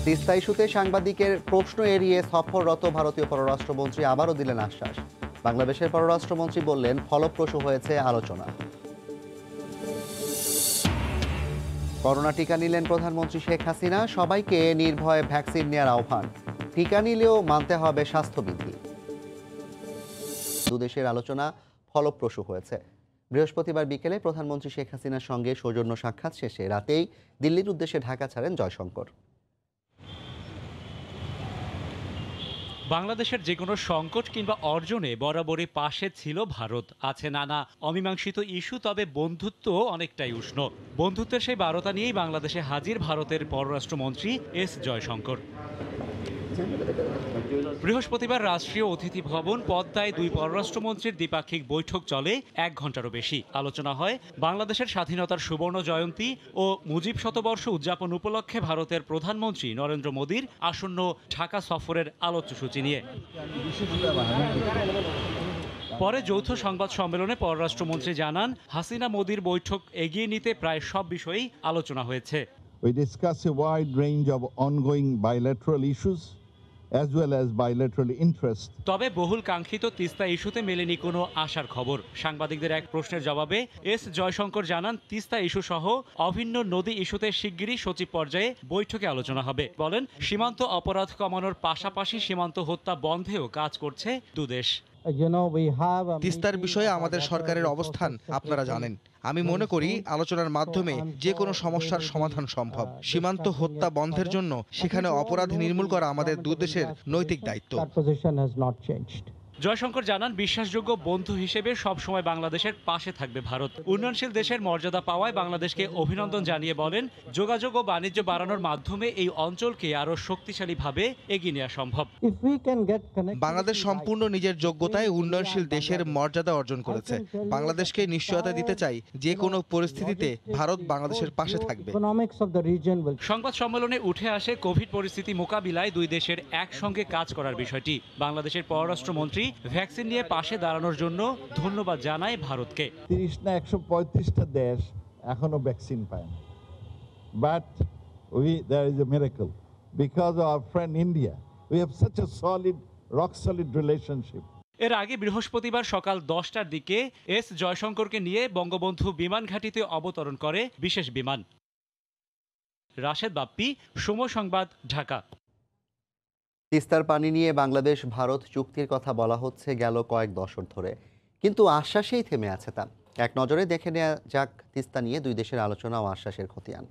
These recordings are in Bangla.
তিস্তা ইস্যুতে সাংবাদিকের প্রশ্ন এড়িয়ে সফররত ভারতীয় পররাষ্ট্রমন্ত্রী আবারও দিলেন আশ্বাস। বাংলাদেশের পররাষ্ট্রমন্ত্রী বললেন, ফলপ্রসূ হয়েছে আলোচনা। করোনা টিকা নিলেন প্রধানমন্ত্রী শেখ হাসিনা। সবাইকে নির্ভয়ে ভ্যাকসিন নেওয়ার আহ্বান। টিকা নিলেও মানতে হবে স্বাস্থ্যবিধি। দুদেশের আলোচনা ফলপ্রসূ হয়েছে। বৃহস্পতিবার বিকেলে প্রধানমন্ত্রী শেখ হাসিনার সঙ্গে সৌজন্য সাক্ষাৎ শেষে রাতেই দিল্লির উদ্দেশ্যে ঢাকা ছাড়েন জয়শঙ্কর। বাংলাদেশের যে কোনো সংকট কিংবা অর্জনে বরাবরই পাশে ছিল ভারত। আছে নানা অমীমাংসিত ইস্যু, তবে বন্ধুত্ব অনেকটাই উষ্ণ। বন্ধুত্বের সেই বারতা নিয়েই বাংলাদেশে হাজির ভারতের পররাষ্ট্রমন্ত্রী এস জয়শঙ্কর। বৃহস্পতিবার রাষ্ট্রীয় অতিথি ভবন পদ্মায় দুই পররাষ্ট্রমন্ত্রীর দ্বিপাক্ষিক বৈঠক চলে 1 ঘণ্টারও বেশি। আলোচনা হয় বাংলাদেশের স্বাধীনতার সুবর্ণ জয়ন্তী ও মুজিব শতবর্ষ উদযাপন উপলক্ষে ভারতের প্রধানমন্ত্রী নরেন্দ্র মোদীর আসন্ন ঢাকা সফরের আলোচ্যসূচি নিয়ে। পরে যৌথ সংবাদ সম্মেলনে পররাষ্ট্রমন্ত্রী জানান, হাসিনা মোদীর বৈঠক এগিয়ে নিতে প্রায় সব বিষয়েই আলোচনা হয়েছে। We discuss a wide range of ongoing bilateral issues as well as bilateral interests. তবে বহুল কাঙ্ক্ষিত তিস্তা ইস্যুতে মেলেনি কোনো আশার খবর। সাংবাদিকদের এক প্রশ্নের জবাবে এস জয়শঙ্কর জানান, তিস্তা ইস্যু সহ অভিন্ন নদী ইস্যুতে শিগগিরই সচিব পর্যায়ে বৈঠকে আলোচনা হবে। বলেন, সীমান্ত অপরাধ কমানোর পাশাপাশি সীমান্ত হত্যা বন্ধেও কাজ করছে দুদেশ। তিস্তার বিষয়ে আমাদের সরকারের অবস্থান আপনারা জানেন। আমি মনে করি আলোচনার মাধ্যমে যে কোনো সমস্যার সমাধান সম্ভব। সীমান্ত হত্যা বন্ধের জন্য সেখানে অপরাধ নির্মূল করা আমাদের দুদেশের নৈতিক দায়িত্ব। জয়শঙ্কর জানান, বিশ্বাসযোগ্য বন্ধু হিসেবে সবসময় বাংলাদেশের পাশে থাকবে ভারত। উন্নয়নশীল দেশের মর্যাদা পাওয়ায় বাংলাদেশকে অভিনন্দন জানিয়ে বলেন, যোগাযোগ ও বাণিজ্য বাড়ানোর মাধ্যমে এই অঞ্চলকে আরও শক্তিশালীভাবে এগিয়ে নেওয়া সম্ভব। বাংলাদেশ সম্পূর্ণ নিজের যোগ্যতায় উন্নয়নশীল দেশের মর্যাদা অর্জন করেছে। বাংলাদেশকে নিশ্চয়তা দিতে চাই, যে কোনো পরিস্থিতিতে ভারত বাংলাদেশের পাশে থাকবে। সংবাদ সম্মেলনে উঠে আসে কোভিড পরিস্থিতি মোকাবিলায় দুই দেশের একসঙ্গে কাজ করার বিষয়টি। বাংলাদেশের পররাষ্ট্রমন্ত্রী ভ্যাকসিন নিয়ে পাশে দাঁড়ানোর জন্য ধন্যবাদ জানায় ভারতকে। 30 না 135টা দেশ এখনো ভ্যাকসিন পায় না, but there is a miracle because of our friend India. We have such a rock solid relationship. এর আগে বৃহস্পতিবার সকাল 10টার দিকে এস জয়শঙ্করকে নিয়ে বঙ্গবন্ধু বিমান ঘাঁটিতে অবতরণ করে বিশেষ বিমান। রাশেদ বাপ্পি, সময় সংবাদ, ঢাকা। তিস্তার পানি নিয়ে বাংলাদেশ ভারত চুক্তির কথা বলা হচ্ছে গেল কয়েক দশক ধরে, কিন্তু আশ্বাসেই থেমে আছে তা। এক নজরে দেখে নেওয়া যাক তিস্তা নিয়ে দুই দেশের আলোচনা ও আশ্বাসের খতিয়ান।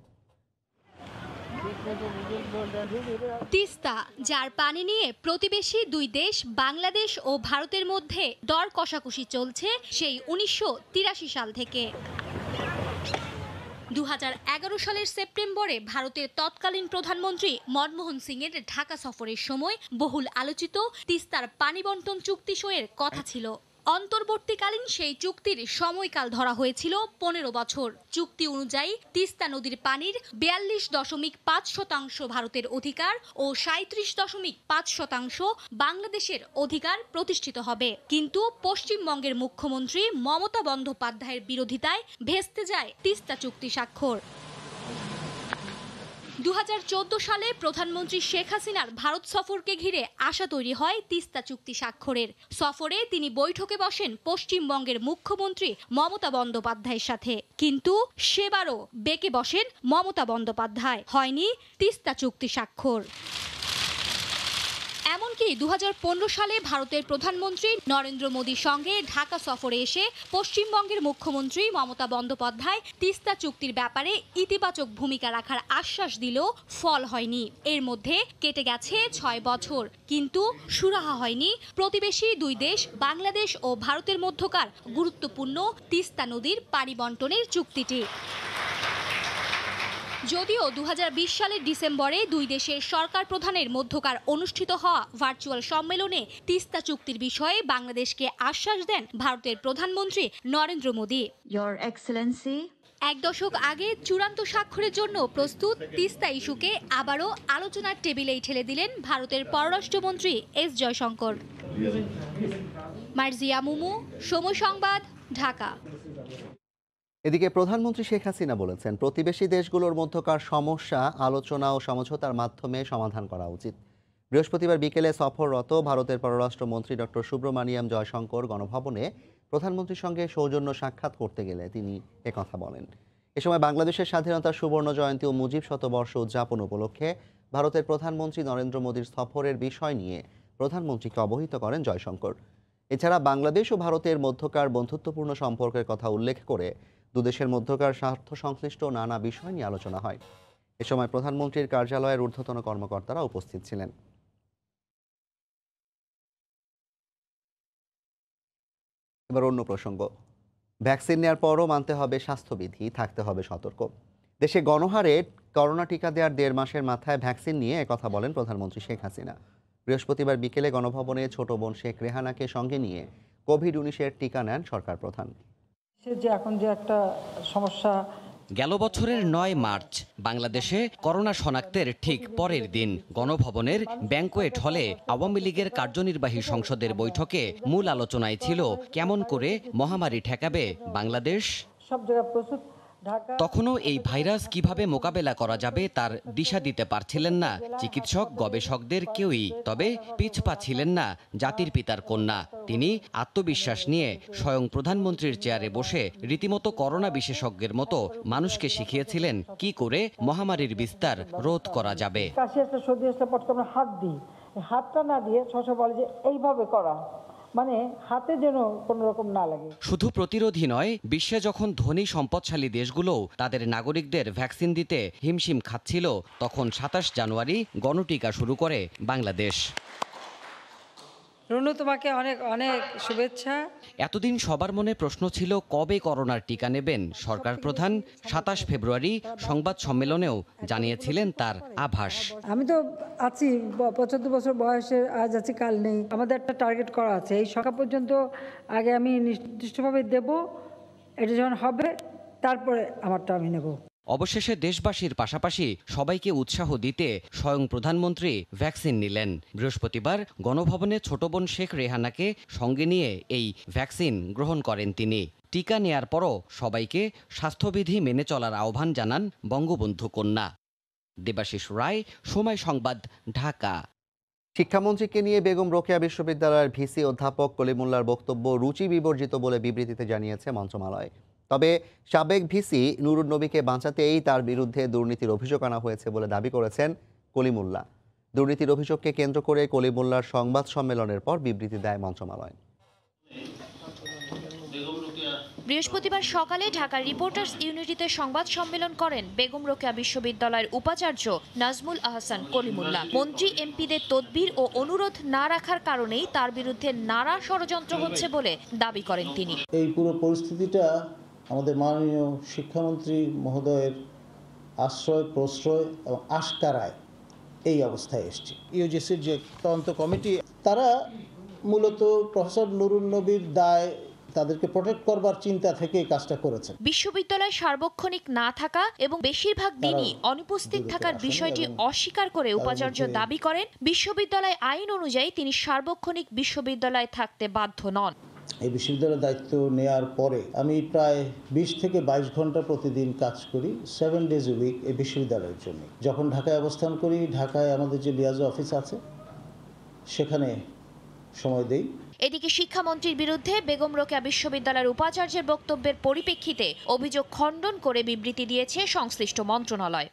তিস্তা, যার পানি নিয়ে প্রতিবেশী দুই দেশ বাংলাদেশ ও ভারতের মধ্যে দর কষাকষি চলছে সেই 1983 সাল থেকে। 2011 সালের সেপ্টেম্বরে ভারতের তৎকালীন প্রধানমন্ত্রী মনমোহন সিংয়ের ঢাকা সফরের সময় বহুল আলোচিত তিস্তার পানি বণ্টন চুক্তি সইয়ের কথা ছিল। অন্তর্বর্তীকালীন সেই চুক্তির সময়কাল ধরা হয়েছিল 15 বছর। চুক্তি অনুযায়ী তিস্তা নদীর পানির 42.5% ভারতের অধিকার ও 37.5% বাংলাদেশের অধিকার প্রতিষ্ঠিত হবে। কিন্তু পশ্চিমবঙ্গের মুখ্যমন্ত্রী মমতা বন্দ্যোপাধ্যায়ের বিরোধিতায় ভেস্তে যায় তিস্তা চুক্তি স্বাক্ষর। 2014 সালে প্রধানমন্ত্রী শেখ হাসিনার ভারত সফরকে ঘিরে আশা তৈরি হয় তিস্তা চুক্তি স্বাক্ষরের। সফরে তিনি বৈঠকে বসেন পশ্চিমবঙ্গের মুখ্যমন্ত্রী মমতা বন্দ্যোপাধ্যায়ের সাথে, কিন্তু সেবারও বেঁকে বসেন মমতা বন্দ্যোপাধ্যায়। হয়নি তিস্তা চুক্তি স্বাক্ষর। এমনকি 2015 সালে ভারতের প্রধানমন্ত্রী নরেন্দ্র মোদীর সঙ্গে ঢাকা সফরে এসে পশ্চিমবঙ্গের মুখ্যমন্ত্রী মমতা বন্দ্যোপাধ্যায় তিস্তা চুক্তির ব্যাপারে ইতিবাচক ভূমিকা রাখার আশ্বাস দিলেও ফল হয়নি। এর মধ্যে কেটে গেছে 6 বছর, কিন্তু সুরাহা হয়নি প্রতিবেশী দুই দেশ বাংলাদেশ ও ভারতের মধ্যকার গুরুত্বপূর্ণ তিস্তা নদীর পানি বণ্টনের চুক্তিটি। যদিও 2020 সালের ডিসেম্বরে দুই দেশের সরকার প্রধানের মধ্যকার অনুষ্ঠিত হওয়া ভার্চুয়াল সম্মেলনে তিস্তা চুক্তির বিষয়ে বাংলাদেশকে আশ্বাস দেন ভারতের প্রধানমন্ত্রী নরেন্দ্র মোদী। Your Excellency, 1 দশক আগে চূড়ান্ত স্বাক্ষরের জন্য প্রস্তুত তিস্তা ইস্যুকে আবারও আলোচনার টেবিলেই ঠেলে দিলেন ভারতের পররাষ্ট্রমন্ত্রী এস জয়শঙ্কর। মার্জিয়া মুমু, সময় সংবাদ, ঢাকা। এদিকে প্রধানমন্ত্রী শেখ হাসিনা বলেছেন, প্রতিবেশী দেশগুলোর মধ্যকার সমস্যা আলোচনা ও সমঝোতার মাধ্যমে সমাধান করা উচিত। বৃহস্পতিবার বিকেলে সফররত ভারতের পররাষ্ট্রমন্ত্রী ডক্টর সুব্রমণিয়াম জয়শঙ্কর গণভবনে প্রধানমন্ত্রীর সঙ্গে সৌজন্য সাক্ষাৎ করতে গেলে তিনি একথা বলেন। এ সময় বাংলাদেশের স্বাধীনতার সুবর্ণ জয়ন্তী ও মুজিব শতবর্ষ উদযাপন উপলক্ষে ভারতের প্রধানমন্ত্রী নরেন্দ্র মোদীর সফরের বিষয় নিয়ে প্রধানমন্ত্রীকে অবহিত করেন জয়শঙ্কর। এছাড়া বাংলাদেশ ও ভারতের মধ্যকার বন্ধুত্বপূর্ণ সম্পর্কের কথা উল্লেখ করে দুদেশের মধ্যকার স্বার্থ সংশ্লিষ্ট নানা বিষয় নিয়ে আলোচনা হয়। এ সময় প্রধানমন্ত্রীর কার্যালয়ের ঊর্ধ্বতন কর্মকর্তারা উপস্থিত ছিলেন। এবার অন্য প্রসঙ্গ। ভ্যাকসিন নেওয়ার পরও মানতে হবে স্বাস্থ্যবিধি, থাকতে হবে সতর্ক। দেশে গণহারে করোনা টিকা দেওয়ার 1.5 মাসের মাথায় ভ্যাকসিন নিয়ে একথা বলেন প্রধানমন্ত্রী শেখ হাসিনা। বৃহস্পতিবার বিকেলে গণভবনে ছোট বোন শেখ রেহানাকে সঙ্গে নিয়ে কোভিড-19 টিকা নেন সরকার প্রধান। এখন যে একটা সমস্যা, গেল বছরের 9 মার্চ বাংলাদেশে করোনা শনাক্তের ঠিক পরের দিন গণভবনের ব্যাংকোয়েট হলে আওয়ামী লীগের কার্যনির্বাহী সংসদের বৈঠকে মূল আলোচনায় ছিল কেমন করে মহামারী ঠেকাবে বাংলাদেশ। সব জায়গায় প্রস্তুত। তখনও এই ভাইরাস কিভাবে মোকাবেলা করা যাবে তার দিশা দিতে পারছিলেন না চিকিৎসক গবেষকদের কেউই। তবে পিছপা ছিলেন না জাতির পিতার কন্যা। তিনি আত্মবিশ্বাস নিয়ে স্বয়ং প্রধানমন্ত্রীর চেয়ারে বসে রীতিমতো করোনা বিশেষজ্ঞের মতো মানুষকে শিখিয়েছিলেন কি করে মহামারীর বিস্তার রোধ করা যাবে। কাশি আসলে, সর্দি আসলে পটকে আমরা হাত দিই, হাতটা না দিয়ে সবসময় বলে যে এইভাবে করা, মানে হাতে যেন কোনো রকম না লাগে। শুধু প্রতিরোধী নয়, বিশ্বে যখন ধনী সম্পদশালী দেশগুলো তাদের নাগরিকদের ভ্যাকসিন দিতে হিমশিম খাচ্ছিল, তখন 27 জানুয়ারি গণটিকা শুরু করে বাংলাদেশ। রুনু, তোমাকে অনেক অনেক শুভেচ্ছা। এতদিন সবার মনে প্রশ্ন ছিল কবে করোনার টিকা নেবেন সরকার প্রধান। 27 ফেব্রুয়ারি সংবাদ সম্মেলনেও জানিয়েছিলেন তার আভাস। আমি তো আছি 75 বছর বয়সের, আজ আছি কাল নেই। আমাদের একটা টার্গেট করা আছে, এই সকাল পর্যন্ত আগে আমি নির্দিষ্টভাবে দেব, এটা যখন হবে তারপরে আমারটা আমি নেব। অবশেষে দেশবাসীর পাশাপাশি সবাইকে উৎসাহ দিতে স্বয়ং প্রধানমন্ত্রী ভ্যাকসিন নিলেন। বৃহস্পতিবার গণভবনে ছোট বোন শেখ রেহানাকে সঙ্গে নিয়ে এই ভ্যাকসিন গ্রহণ করেন তিনি। টিকা নেয়ার পরও সবাইকে স্বাস্থ্যবিধি মেনে চলার আহ্বান জানান বঙ্গবন্ধু কন্যা। দেবাশিস রায়, সময় সংবাদ, ঢাকা। শিক্ষামন্ত্রীকে নিয়ে বেগম রোকেয়া বিশ্ববিদ্যালয়ের ভিসি অধ্যাপক কলিমুল্লার বক্তব্য রুচি বিবর্জিত বলে বিবৃতিতে জানিয়েছে মন্ত্রণালয়। তবে সাবেক ভিসি নুরুন নবীকে বাঁচাতেই তার বিরুদ্ধে দুর্নীতির অভিযোগ আনা হয়েছে বলে দাবি করেছেন কলিমুল্লাহ। দুর্নীতির অভিযোগকে কেন্দ্র করে কলিমুল্লার সংবাদ সম্মেলনের পর বিবৃতি দেয় মন্ত্রণালয়। বৃহস্পতিবার সকালে ঢাকার রিপোর্টার্স ইউনিটিতে সংবাদ সম্মেলন করেন বেগম রোকেয়া বিশ্ববিদ্যালয়ের উপাচার্য নাজমুল আহসান কলিমুল্লাহ। মন্ত্রী এমপিদের তদবির ও অনুরোধ না রাখার কারণেই তার বিরুদ্ধে নানা ষড়যন্ত্র হচ্ছে বলে দাবি করেন তিনি। এই পুরো পরিস্থিতিটা আমাদের মাননীয় শিক্ষামন্ত্রী মহোদয়ের আশ্রয়, প্রশ্রয় এবং আশকারায় এই অবস্থায় এসছে। ইউজিসির যে তদন্ত কমিটি, তারা মূলত প্রফেসর নুরুন নবীর দায়, তাদেরকে প্রোটেক্ট করবার চিন্তা থেকে এই কাজটা করেছেন। বিশ্ববিদ্যালয় সার্বক্ষণিক না থাকা এবং বেশিরভাগ দিনই অনুপস্থিত থাকার বিষয়টি অস্বীকার করে উপাচার্য দাবি করেন বিশ্ববিদ্যালয় আইন অনুযায়ী তিনি সার্বক্ষণিক বিশ্ববিদ্যালয়ে থাকতে বাধ্য নন। এই বিশ্ববিদ্যালয়ের দায়িত্ব নেওয়ার পরে আমি প্রায় 20 থেকে 22 ঘন্টা প্রতিদিন কাজ করি, 7 ডেজ এ উইক এই বিশ্ববিদ্যালয়ের জন্য। যখন ঢাকায় অবস্থান করি, ঢাকায় আমাদের যে লিয়াজো অফিস আছে সেখানে সময় দেই। এদিকে শিক্ষামন্ত্রীর বিরুদ্ধে বেগম রোকেয়া বিশ্ববিদ্যালয়ের উপাচার্যের বক্তব্যের পরিপ্রেক্ষিতে অভিযোগ খণ্ডন করে বিবৃতি দিয়েছে সংশ্লিষ্ট মন্ত্রণালয়।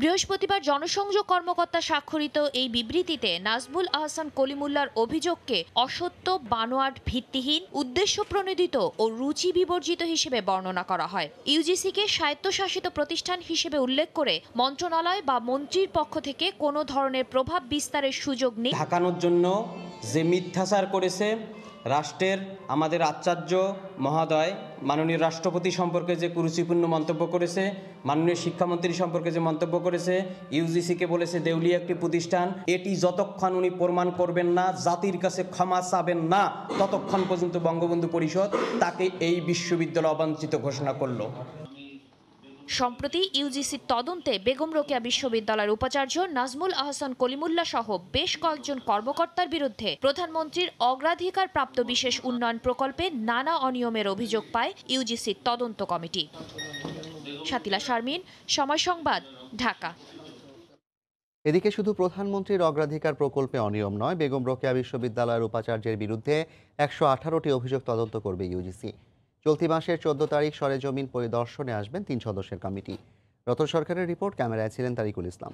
বৃহস্পতিবার জনসংযোগ কর্মকর্তা স্বাক্ষরিত এই বিবৃতিতে নাজমুল আহসান কলিমুল্লার অভিযোগকে অসত্য, বানোয়াট, ভিত্তিহীন, উদ্দেশ্যপ্রণোদিত ও রুচি বিবর্জিত হিসেবে বর্ণনা করা হয়। ইউজিসিকে স্বায়ত্তশাসিত প্রতিষ্ঠান হিসেবে উল্লেখ করে মন্ত্রণালয় বা মন্ত্রীর পক্ষ থেকে কোনো ধরনের প্রভাব বিস্তারের সুযোগ নেই ঢাকানোর জন্য যে মিথ্যাচার করেছে রাষ্ট্রের আমাদের আচার্য মহোদয়, মাননীয় রাষ্ট্রপতি সম্পর্কে যে কুরুচিপূর্ণ মন্তব্য করেছে, মাননীয় শিক্ষামন্ত্রী সম্পর্কে যে মন্তব্য করেছে, ইউজিসিকে বলেছে দেউলিয়া একটি প্রতিষ্ঠান, এটি যতক্ষণ উনি প্রমাণ করবেন না, জাতির কাছে ক্ষমা চাবেন না, ততক্ষণ পর্যন্ত বঙ্গবন্ধু পরিষদ তাকে এই বিশ্ববিদ্যালয় অবাঞ্ছিত ঘোষণা করল। সম্প্রতি ইউজিসির তদন্তে বেগম রোকেয়া বিশ্ববিদ্যালয়ের উপাচার্য নাজমুল আহসান কলিমুল্লাহ সহ বেশ কয়েকজন কর্মকর্তার বিরুদ্ধে প্রধানমন্ত্রীর অগ্রাধিকার প্রাপ্ত বিশেষ উন্নয়ন প্রকল্পে নানা অনিয়মের অভিযোগ পায় ইউজিসির তদন্ত কমিটি। শাতিলা শারমিন, সময় সংবাদ, ঢাকা। এদিকে শুধু প্রধানমন্ত্রীর অগ্রাধিকার প্রকল্পে অনিয়ম নয়, বেগম রোকেয়া বিশ্ববিদ্যালয়ের উপাচার্যের বিরুদ্ধে ১১৮টি অভিযোগ তদন্ত করবে ইউজিসি। চলতি মাসের ১৪ তারিখ সরেজমিন পরিদর্শনে আসবেন ৩ সদস্যের কমিটি। রতন সরকারের রিপোর্ট, ক্যামেরায় ছিলেন তারিকুল ইসলাম।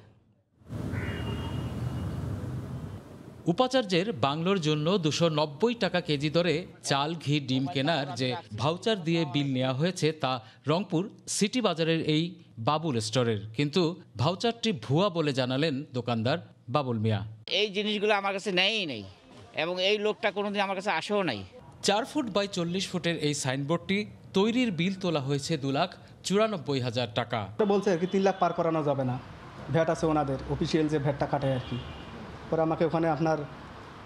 উপাচার্যের বাংলোর জন্য ২৯০ টাকা কেজি দরে চাল, ঘি, ডিম কেনার যে ভাউচার দিয়ে বিল নেওয়া হয়েছে তা রংপুর সিটি বাজারের এই বাবুল স্টোরের, কিন্তু ভাউচারটি ভুয়া বলে জানালেন দোকানদার বাবুল মিয়া। এই জিনিসগুলো আমার কাছে নেয়ই নেই এবং এই লোকটা কোনোদিন আমার কাছে আসেও নাই। ৪ ফুট বাই ৪০ ফুটের এই সাইনবোর্ডটি তৈরির বিল তোলা হয়েছে ২,৯৪,০০০ টাকা। বলছে আর কি ৩ লাখ পার করানো যাবে না, ভ্যাট আছে ওনাদের অফিসিয়াল যে ভ্যাটটা কাটায় আর কি, পরে আমাকে ওখানে আপনার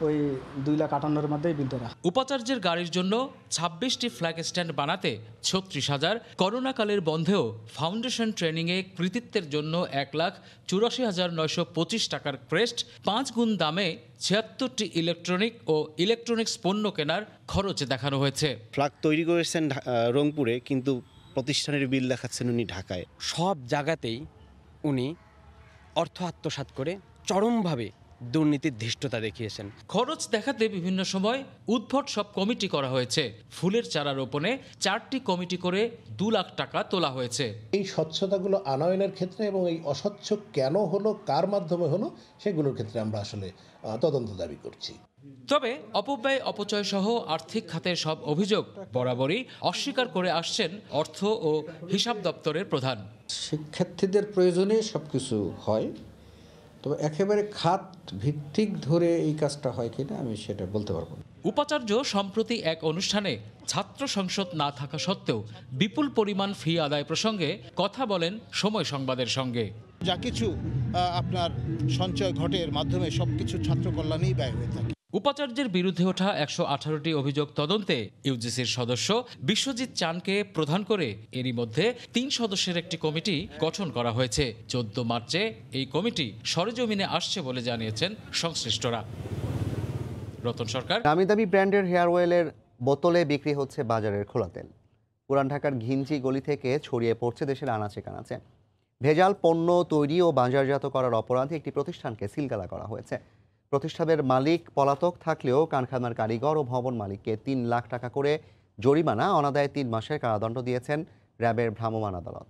ওই 2,58,000-এর মধ্যেই বিল দেওয়া। উপাচার্যের গাড়ির জন্য ২৬টি ফ্ল্যাগ স্ট্যান্ড বানাতে ৩৬,০০০, করোনাকালের বন্ধেও ফাউন্ডেশন ট্রেনিংয়ে কৃতিত্বের জন্য ১,৮৪,৯২৫ টাকার ক্রেস্ট, ৫ গুণ দামে ৭৬টি ইলেকট্রনিক ও ইলেকট্রনিক্স পণ্য কেনার খরচ দেখানো হয়েছে। ফ্ল্যাগ তৈরি করেছেন রংপুরে, কিন্তু প্রতিষ্ঠানের বিল দেখাচ্ছেন উনি ঢাকায়। সব জায়গাতেই উনি অর্থ আত্মসাৎ করে চরমভাবে দুর্নীতির ধৃষ্টতা দেখিয়েছেন। খরচ দেখাতে বিভিন্ন সময় উদ্ভট সব কমিটি করা হয়েছে। ফুলের চারা রোপণে 4টি কমিটি করে 2 লাখ টাকা তোলা হয়েছে। এই স্বচ্ছতাগুলো আনয়নের ক্ষেত্রে এবং এই অস্বচ্ছ কেন হলো, কার মাধ্যমে হলো, সেগুলোর ক্ষেত্রে আমরা আসলে তদন্ত দাবি করছি। তবে অপব্যয়, অপচয় সহ আর্থিক খাতের সব অভিযোগ বরাবরই অস্বীকার করে আসছেন অর্থ ও হিসাব দপ্তরের প্রধান। শিক্ষার্থীদের প্রয়োজনে সবকিছু হয়, তবে একেবারে খাত ভিত্তিক ধরে এই কাজটা হয় কিনা আমি সেটা বলতে পারবো না। উপাচার্য সম্প্রতি এক অনুষ্ঠানে ছাত্র সংসদ না থাকা সত্ত্বেও বিপুল পরিমাণ ফি আদায় প্রসঙ্গে কথা বলেন সময় সংবাদের সঙ্গে। যা কিছু আপনার সঞ্চয় ঘটে এর মাধ্যমে সবকিছু ছাত্র কল্যাণেই ব্যয় হয়ে থাকে। উপাচার্যের বিরুদ্ধে ওঠা ১১৮টি অভিযোগ তদন্তে ইউজিসির সদস্য বিশ্বজিৎ চানকে প্রধান করে এরই মধ্যে ৩ সদস্যের একটি কমিটি গঠন করা হয়েছে। ১৪ মার্চে এই কমিটি সরেজমিনে আসছে বলে জানিয়েছেন সংশ্লিষ্টরা। রতন সরকার। দামি দামি ব্র্যান্ডের হেয়ার অয়েলের বোতলে বিক্রি হচ্ছে বাজারের খোলা তেল। পুরান ঢাকার ঘিঞ্জি গলি থেকে ছড়িয়ে পড়ছে দেশের আনাচে কানাচে। ভেজাল পণ্য তৈরি ও বাজারজাত করার অপরাধে একটি প্রতিষ্ঠানকে সিলগালা করা হয়েছে। প্রতিষ্ঠানের মালিক পলাতক থাকলেও কারখানার কারিগর ও ভবন মালিককে ৩ লাখ টাকা করে জরিমানা, অনাদায়ে ৩ মাসের কারাদণ্ড দিয়েছেন র্যাবের ভ্রাম্যমাণ আদালত।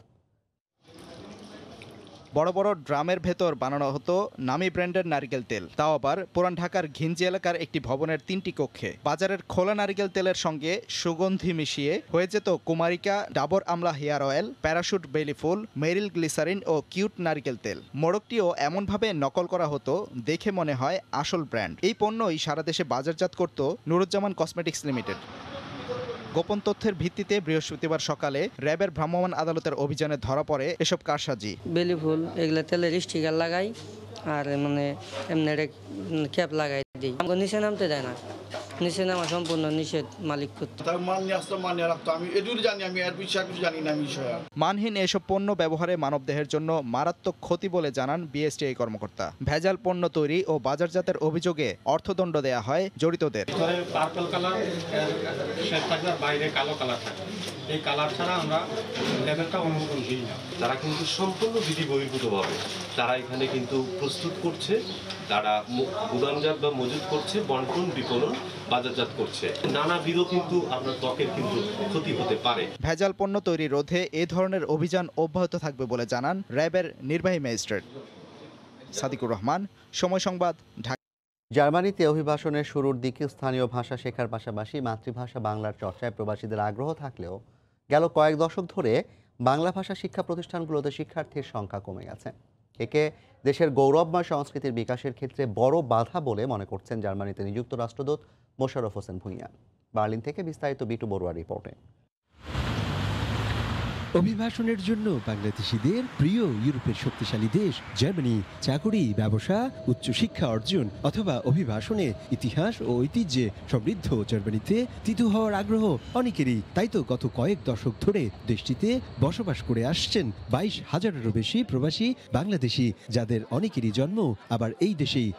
বড় বড় ড্রামের ভেতর বানানো হতো নামি ব্র্যান্ডের নারিকেল তেল, তাও আবার পুরান ঢাকার ঘিঞ্জি এলাকার একটি ভবনের 3টি কক্ষে। বাজারের খোলা নারিকেল তেলের সঙ্গে সুগন্ধি মিশিয়ে হয়ে যেত কুমারিকা, ডাবর আমলা হেয়ার অয়েল, প্যারাশুট বেলি ফুল, মেরিল গ্লিসারিন ও কিউট নারিকেল তেল। মোড়কটিও এমনভাবে নকল করা হতো দেখে মনে হয় আসল ব্র্যান্ড। এই পণ্যই সারা দেশে বাজারজাত করত নুরুজ্জামান কসমেটিক্স লিমিটেড। গোপন তথ্যের ভিত্তিতে বৃহস্পতিবার সকালে র্যাবের ভ্রাম্যমাণ আদালতের অভিযানে ধরা পড়ে এসব কারসাজি। বেলি ফুল এগুলা তেলের স্টিকার লাগাই আর মানে এমনি ক্যাপ লাগাই দিই। আমাকে নিচে নামতে দেয় না, নিচে নামা সম্পূর্ণ নিষেধ মালিক করতে। মানহীন এসব পণ্য ব্যবহারে মানবদেহের জন্য মারাত্মক ক্ষতি বলে জানান বিএসটিআই কর্মকর্তা। ভেজাল পণ্য তৈরি ও বাজারজাতের অভিযোগে অর্থদণ্ড দেয়া হয় জড়িতদের। বাইরে কালো কালার থাকে, এই কালার ছাড়া আমরা লেভেলটা অনুমোদন দিই না। তারা কিন্তু সম্পূর্ণ বিধি বহির্ভূতভাবে তারা এখানে কিন্তু প্রস্তুত করছে, তারা গুদামজাত বা মজুত করছে, বন্টন, বিপণন, বাজারজাত করছে। নানাবিধ কিন্তু আপনার ত্বকের কিন্তু ক্ষতি হতে পারে। ভেজাল পণ্য তৈরি রোধে এ ধরনের অভিযান অব্যাহত থাকবে বলে জানান র্যাবের নির্বাহী ম্যাজিস্ট্রেট সাদিকুর রহমান। সময় সংবাদ, ঢাকা। জার্মানিতে অভিবাসনের শুরুর দিকে স্থানীয় ভাষা শেখার পাশাপাশি মাতৃভাষা বাংলার চর্চায় প্রবাসীদের আগ্রহ থাকলেও গেল কয়েক দশক ধরে বাংলা ভাষা শিক্ষা প্রতিষ্ঠানগুলোতে শিক্ষার্থীর সংখ্যা কমে গেছে। একে দেশের গৌরবময় সংস্কৃতির বিকাশের ক্ষেত্রে বড় বাধা বলে মনে করছেন জার্মানিতে নিযুক্ত রাষ্ট্রদূত মোশাররফ হোসেন ভূঁইয়া। বার্লিন থেকে বিস্তারিত বিটু বড়ুয়ার রিপোর্টে। অভিবাসনের জন্য বাংলাদেশিদের প্রিয় ইউরোপের শক্তিশালী দেশ জার্মানি, চাকুরি, ব্যবসা, উচ্চশিক্ষা অর্জন অথবা অভিবাসনে ইতিহাস ও ঐতিহ্যে সমৃদ্ধ জার্মানিতে তিতু হওয়ার আগ্রহ অনেকেরই। তাই তো গত কয়েক দশক ধরে দেশটিতে বসবাস করে আসছেন 22,000-এরও বেশি প্রবাসী বাংলাদেশি, যাদের অনেকেরই জন্ম আবার এই দেশেই।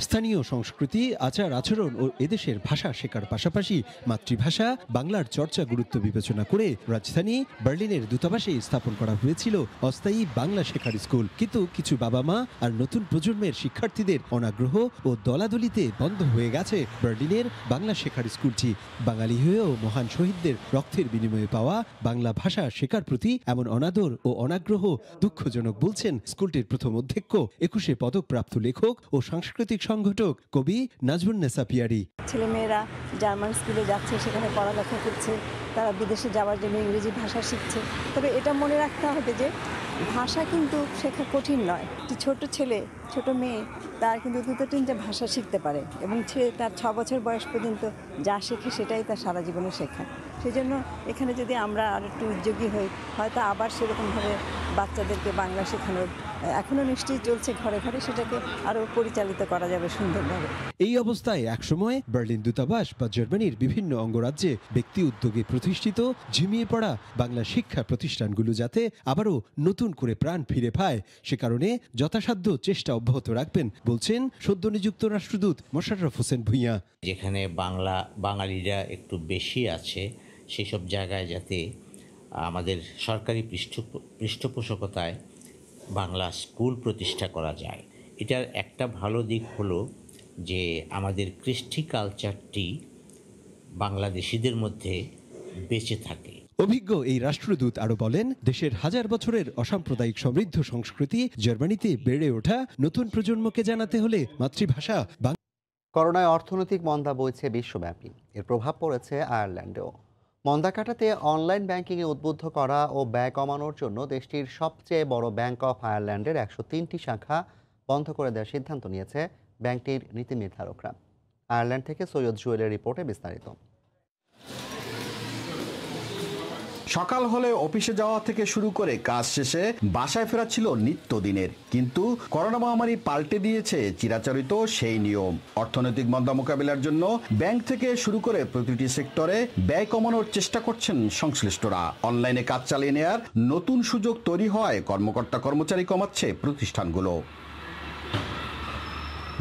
স্থানীয় সংস্কৃতি, আচার আচরণ ও এদেশের ভাষা শেখার পাশাপাশি মাতৃভাষা বাংলার চর্চা গুরুত্ব বিবেচনা করে রাজধানী বার্লিনের দূতাবাসে স্থাপন করা হয়েছিল অস্থায়ী বাংলা শেখার স্কুল। কিন্তু কিছু বাবা মা আর নতুন প্রজন্মের শিক্ষার্থীদের অনাগ্রহ ও দলাদলিতে বন্ধ হয়ে গেছে বার্লিনের বাংলা শেখার স্কুলটি। বাঙালি হয়েও মহান শহীদদের রক্তের বিনিময়ে পাওয়া বাংলা ভাষা শেখার প্রতি এমন অনাদর ও অনাগ্রহ দুঃখজনক বলছেন স্কুলটির প্রথম অধ্যক্ষ, 21 পদকপ্রাপ্ত লেখক ও সাংস্কৃতিক সংগঠক কবি নাজমুন্নেসা পিয়ারি। ছেলেমেয়েরা জার্মান স্কুলে যাচ্ছে, সেখানে পড়ালেখা করছে, তারা বিদেশে যাওয়ার জন্য ইংরেজি ভাষা শিখছে। তবে এটা মনে রাখতে হবে যে ভাষা কিন্তু শেখা কঠিন নয়। একটি ছোট ছেলে, ছোট মেয়ে, তার কিন্তু 2-3টে ভাষা শিখতে পারে এবং সে তার 6 বছর বয়স পর্যন্ত যা শেখে সেটাই তার সারা জীবনে শেখা। সেজন্য এখানে যদি আমরা আর একটু উদ্যোগী হই, হয়তো আবার সেরকমভাবে বাচ্চাদেরকে বাংলা শেখানোর এখনও নিশ্চয়ই চলছে ঘরে ঘরে, সেটাকে আরও পরিচালিত করা যাবে সুন্দরভাবে। এই অবস্থায় একসময় বার্লিন দূতাবাস বা জার্মানির বিভিন্ন অঙ্গরাজ্যে ব্যক্তি উদ্যোগে প্রতিষ্ঠিত ঝিমিয়ে পড়া বাংলা শিক্ষা প্রতিষ্ঠানগুলো যাতে আবারও নতুন করে প্রাণ ফিরে পায়, সে কারণে যথাসাধ্য চেষ্টা অব্যাহত রাখবেন বলছেন সদ্য নিযুক্ত রাষ্ট্রদূত মোশাররফ হোসেন ভূঁইয়া। যেখানে বাঙালিরা একটু বেশি আছে সেসব জায়গায় যাতে আমাদের সরকারি পৃষ্ঠপোষকতায় বাংলা স্কুল প্রতিষ্ঠা করা যায়। এটার একটা ভালো দিক হলো যে আমাদের কৃষ্টি কালচারটি বাংলাদেশিদের মধ্যে বেঁচে থাকে। অভিজ্ঞ এই রাষ্ট্রদূত আরো বলেন, দেশের হাজার বছরের অসাম্প্রদায়িক সমৃদ্ধ সংস্কৃতি জার্মানিতে বেড়ে ওঠা নতুন প্রজন্মকে জানাতে হলে মাতৃভাষা। করোনায় অর্থনৈতিক মন্দা বইছে বিশ্বব্যাপী, এর প্রভাব পড়েছে আয়ারল্যান্ডেও। মন্দা কাটাতে অনলাইন ব্যাংকিংয়ে উদ্বুদ্ধ করা ও ব্যয় কমানোর জন্য দেশটির সবচেয়ে বড় ব্যাংক অফ আয়ারল্যান্ডের 103টি শাখা বন্ধ করে দেওয়ার সিদ্ধান্ত নিয়েছে ব্যাংকটির নীতি নির্ধারকরা। আয়ারল্যান্ড থেকে সৈয়দ জুয়েলের রিপোর্টে বিস্তারিত। সকাল হলে অফিসে যাওয়া থেকে শুরু করে কাজ শেষে বাসায় ফেরা ছিল নিত্যদিনের, কিন্তু করোনা মহামারী পাল্টে দিয়েছে চিরাচরিত সেই নিয়ম। অর্থনৈতিক মন্দা মোকাবিলার জন্য ব্যাংক থেকে শুরু করে প্রতিটি সেক্টরে ব্যয় কমানোর চেষ্টা করছেন সংশ্লিষ্টরা। অনলাইনে কাজ চালিয়ে নেয়ার নতুন সুযোগ তৈরি হওয়ায় কর্মকর্তা কর্মচারী কমাচ্ছে প্রতিষ্ঠানগুলো।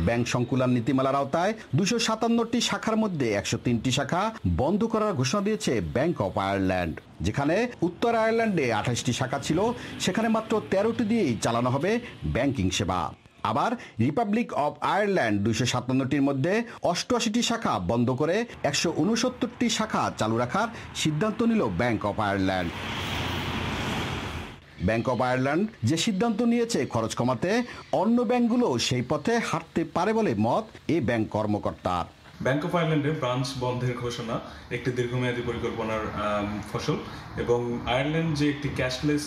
ব্যাংক সংকুলান নীতিমালার আওতায় 257টি শাখার মধ্যে 103টি শাখা বন্ধ করার ঘোষণা দিয়েছে ব্যাংক অফ আয়ারল্যান্ড। যেখানে উত্তর আয়ারল্যান্ডে 28টি শাখা ছিল, সেখানে মাত্র 13টি দিয়েই চালানো হবে ব্যাংকিং সেবা। আবার রিপাবলিক অফ আয়ারল্যান্ড 257টির মধ্যে 88টি শাখা বন্ধ করে 169টি শাখা চালু রাখার সিদ্ধান্ত নিল bank of Ireland. Bank of Ireland যে সিদ্ধান্ত নিয়েছে খরচ কমাতে, অন্য ব্যাংকগুলো সেই পথে হাঁটতে পারে বলে মত এই ব্যাংক কর্মকর্তার। ব্যাংক অফ আয়ারল্যান্ডে ব্রাঞ্চ বন্ধের ঘোষণা একটি দীর্ঘমেয়াদী পরিকল্পনার ফসল, এবং আয়ারল্যান্ড যে একটি ক্যাশলেস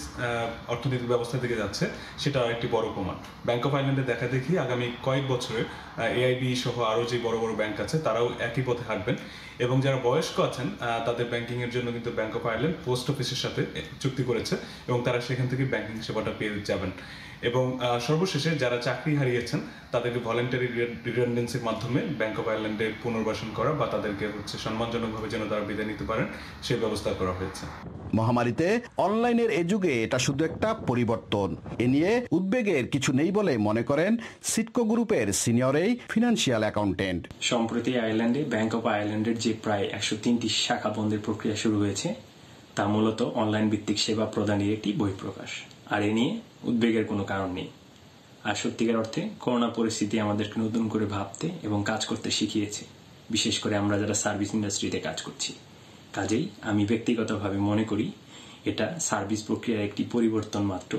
অর্থনৈতিক ব্যবস্থা থেকে যাচ্ছে সেটা একটি বড় প্রমাণ। ব্যাংক অফ আয়ারল্যান্ডে দেখা দেখি আগামী কয়েক বছরে এআইবি সহ আরও যে বড় বড় ব্যাংক আছে তারাও একই পথে হাঁটবেন, এবং যারা বয়স্ক আছেন তাদের ব্যাংকিংয়ের জন্য কিন্তু ব্যাংক অফ আয়ারল্যান্ড পোস্ট অফিসের সাথে চুক্তি করেছে এবং তারা সেখান থেকে ব্যাংকিং সেবাটা পেয়ে যাবেন। এবং সর্বশেষে যারা চাকরি হারিয়েছেন তাদেরকে ভলেন্টারি রিডান্ডেন্সির মাধ্যমে ব্যাংক অফ আয়ারল্যান্ডে পুনর্বাসন করা বা তাদেরকে সম্মানজনকভাবে যেন তারা বিদায় নিতে পারেন সেই ব্যবস্থা করা হয়েছে। মহামারীতে অনলাইনের এ যুগে এটা শুধু একটা পরিবর্তন, এ নিয়ে উদ্বেগের কিছু নেই বলে মনে করেন সিটকো গ্রুপের সিনিয়র এই ফিনান্সিয়াল অ্যাকাউন্টেন্ট। সম্প্রতি আয়ারল্যান্ডে ব্যাংক অফ আয়ারল্যান্ডের যে প্রায় 103টি শাখা বন্ধের প্রক্রিয়া শুরু হয়েছে তা মূলত অনলাইন ভিত্তিক সেবা প্রদানের একটি বহিঃপ্রকাশ, আর এ নিয়ে উদ্বেগের কোনো কারণ নেই। আর সত্যিকার অর্থে করোনা পরিস্থিতি আমাদেরকে নতুন করে ভাবতে এবং কাজ করতে শিখিয়েছে, বিশেষ করে আমরা যারা সার্ভিস ইন্ডাস্ট্রিতে কাজ করছি। কাজেই আমি ব্যক্তিগতভাবে মনে করি এটা সার্ভিস প্রক্রিয়ার একটি পরিবর্তন মাত্র,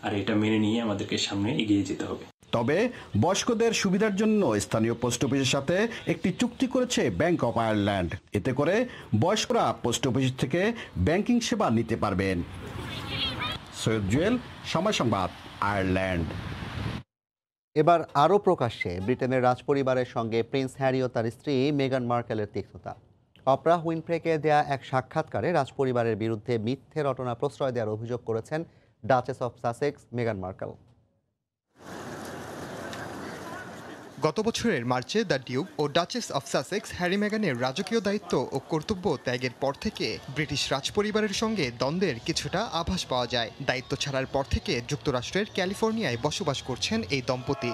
আর এটা মেনে নিয়ে আমাদেরকে সামনে এগিয়ে যেতে হবে। তবে বয়স্কদের সুবিধার জন্য স্থানীয় পোস্ট অফিসের সাথে একটি চুক্তি করেছে ব্যাংক অফ আয়ারল্যান্ড। এতে করে বয়স্করা পোস্ট অফিস থেকে ব্যাংকিং সেবা নিতে পারবেন। সৈয়দ জুয়েল, সময় সংবাদ, আয়ারল্যান্ড। এবার আরও প্রকাশ্যে ব্রিটেনের রাজপরিবারের সঙ্গে প্রিন্স হ্যারি ও তার স্ত্রী মেগান মার্কেলের তিক্ততা। অপরা উইনফ্রেকে দেয়া এক সাক্ষাৎকারে রাজপরিবারের বিরুদ্ধে মিথ্যে রটনা প্রশ্রয় দেওয়ার অভিযোগ করেছেন ডাচেস অফ সাসেক্স মেগান মার্কেল। গত বছরের মার্চে দ্য ডিউক ও ডাচেস অফ সাসেক্স হ্যারি মেগানের রাজকীয় দায়িত্ব ও কর্তব্য ত্যাগের পর থেকে ব্রিটিশ রাজপরিবারের সঙ্গে দ্বন্দ্বের কিছুটা আভাস পাওয়া যায়। দায়িত্ব ছাড়ার পর থেকে যুক্তরাষ্ট্রের ক্যালিফোর্নিয়ায় বসবাস করছেন এই দম্পতি।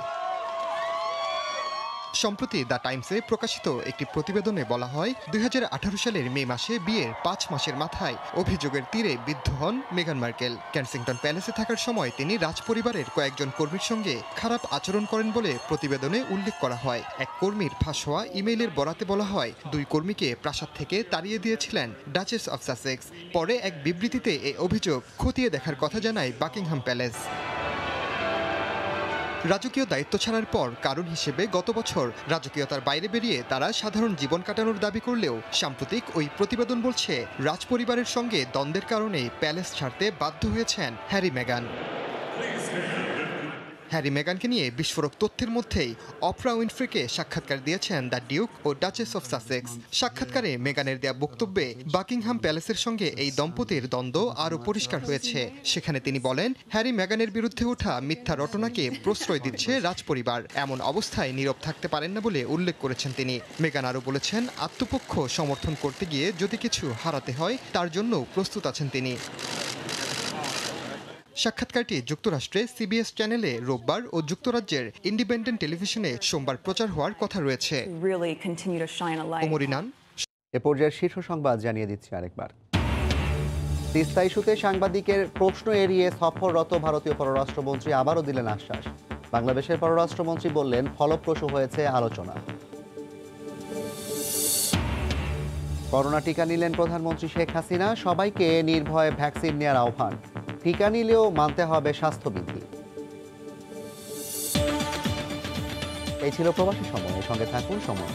সম্প্রতি দ্য টাইমসে প্রকাশিত একটি প্রতিবেদনে বলা হয় 2018 সালের মে মাসে বিয়ের 5 মাসের মাথায় অভিযোগের তীরে বিদ্ধ হন মেগান মার্কেল। কেনসিংটন প্যালেসে থাকার সময় তিনি রাজপরিবারের কয়েকজন কর্মীর সঙ্গে খারাপ আচরণ করেন বলে প্রতিবেদনে উল্লেখ করা হয়। এক কর্মীর ফাঁস হওয়া ইমেইলের বরাতে বলা হয় 2 কর্মীকে প্রাসাদ থেকে তাড়িয়ে দিয়েছিলেন ডাচেস অফ সাসেক্স। পরে এক বিবৃতিতে এই অভিযোগ খতিয়ে দেখার কথা জানায় বাকিংহাম প্যালেস। রাজকীয় দায়িত্ব ছাড়ার পর কারণ হিসেবে গত বছর রাজকীয়তার বাইরে বেরিয়ে তারা সাধারণ জীবন কাটানোর দাবি করলেও সাম্প্রতিক ওই প্রতিবেদন বলছে রাজপরিবারের সঙ্গে দ্বন্দ্বের কারণে প্যালেস ছাড়তে বাধ্য হয়েছেন হ্যারি মেগান। হ্যারি মেগানকে নিয়ে বিস্ফোরক তথ্যের মধ্যেই অপরা উইনফ্রেকে সাক্ষাৎকার দিয়েছেন দ্য ডিউক ও ডাচেস অফ সাসেক্স। সাক্ষাৎকারে মেগানের দেয়া বক্তব্যে বাকিংহাম প্যালেসের সঙ্গে এই দম্পতির দ্বন্দ্ব আরও পরিষ্কার হয়েছে। সেখানে তিনি বলেন হ্যারি মেগানের বিরুদ্ধে ওঠা মিথ্যা রটনাকে প্রশ্রয় দিচ্ছে রাজপরিবার। এমন অবস্থায় নীরব থাকতে পারেন না বলে উল্লেখ করেছেন তিনি। মেগান আরও বলেছেন আত্মপক্ষ সমর্থন করতে গিয়ে যদি কিছু হারাতে হয় তার জন্য প্রস্তুত আছেন তিনি। সাক্ষাৎকারটি যুক্তরাষ্ট্রে সিবিএস চ্যানেলে রোববার ও যুক্তরাজ্যের ইন্ডিপেন্ডেন্ট টেলিভিশনে সোমবার প্রচার হওয়ার কথা রয়েছে। এ পর্যায়ের শীর্ষ সংবাদ জানিয়ে দিচ্ছি আরেকবার। তিস্তা ইস্যুতে সাংবাদিকের প্রশ্ন এড়িয়ে সফররত ভারতীয় পররাষ্ট্রমন্ত্রী আবারও দিলেন আশ্বাস। বাংলাদেশের পররাষ্ট্রমন্ত্রী বললেন ফলপ্রসূ হয়েছে আলোচনা। করোনা টিকা নিলেন প্রধানমন্ত্রী শেখ হাসিনা। সবাইকে নির্ভয়ে ভ্যাকসিন নেওয়ার আহ্বান। টিকা নিলেও মানতে হবে স্বাস্থ্যবিধি। এই ছিল প্রবাসী সময়। সঙ্গে থাকুন সময়।